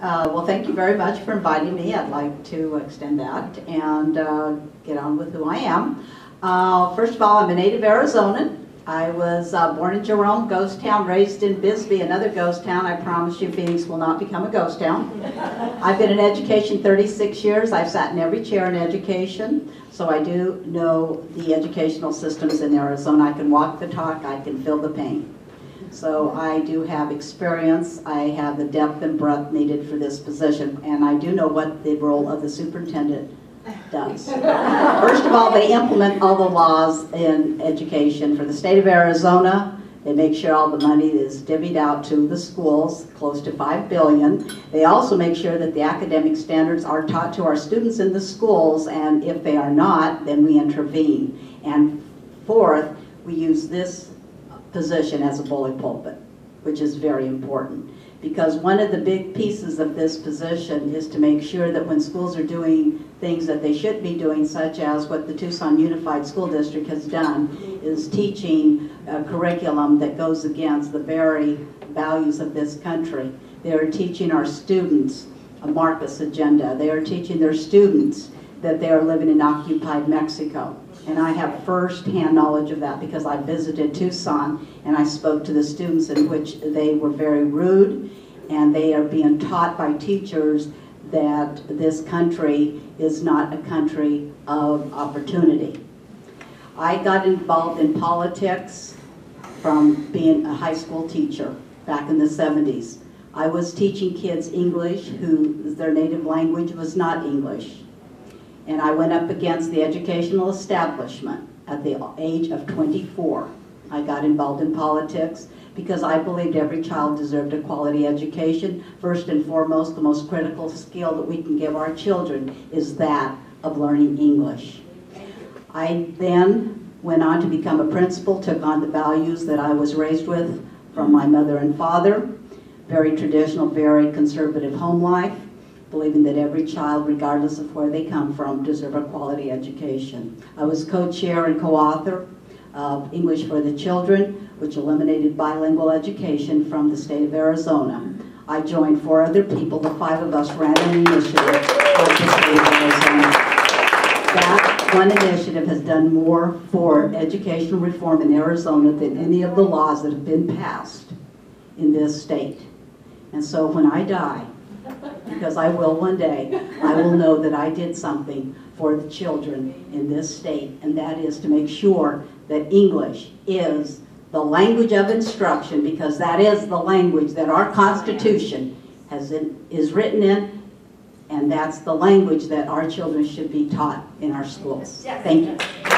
Well, thank you very much for inviting me. I'd like to extend that and get on with who I am. First of all, I'm a native Arizonan. I was born in Jerome, ghost town, raised in Bisbee, another ghost town. I promise you Phoenix will not become a ghost town. I've been in education 36 years. I've sat in every chair in education, so I do know the educational systems in Arizona. I can walk the talk, I can feel the pain. So I do have experience, I have the depth and breadth needed for this position, and I do know what the role of the superintendent does. First of all, they implement all the laws in education for the state of Arizona. They make sure all the money is divvied out to the schools, close to $5 billion. They also make sure that the academic standards are taught to our students in the schools, and if they are not, then we intervene. And fourth, we use this position as a bully pulpit, which is very important, because one of the big pieces of this position is to make sure that when schools are doing things that they should be doing, such as what the Tucson Unified School District has done, is teaching a curriculum that goes against the very values of this country. They are teaching our students a Marcos agenda. They are teaching their students that they are living in occupied Mexico. And I have first-hand knowledge of that because I visited Tucson and I spoke to the students, in which they were very rude, and they are being taught by teachers that this country is not a country of opportunity. I got involved in politics from being a high school teacher back in the 70s. I was teaching kids English who their native language was not English. And I went up against the educational establishment at the age of 24. I got involved in politics because I believed every child deserved a quality education. First and foremost, the most critical skill that we can give our children is that of learning English. I then went on to become a principal, took on the values that I was raised with from my mother and father. Very traditional, very conservative home life, believing that every child, regardless of where they come from, deserve a quality education. I was co-chair and co-author of English for the Children, which eliminated bilingual education from the state of Arizona. I joined 4 other people. The 5 of us ran an initiative of the state of Arizona. That one initiative has done more for educational reform in Arizona than any of the laws that have been passed in this state. And so when I die, because I will one day, I will know that I did something for the children in this state, and that is to make sure that English is the language of instruction, because that is the language that our Constitution is written in, and that's the language that our children should be taught in our schools. Thank you.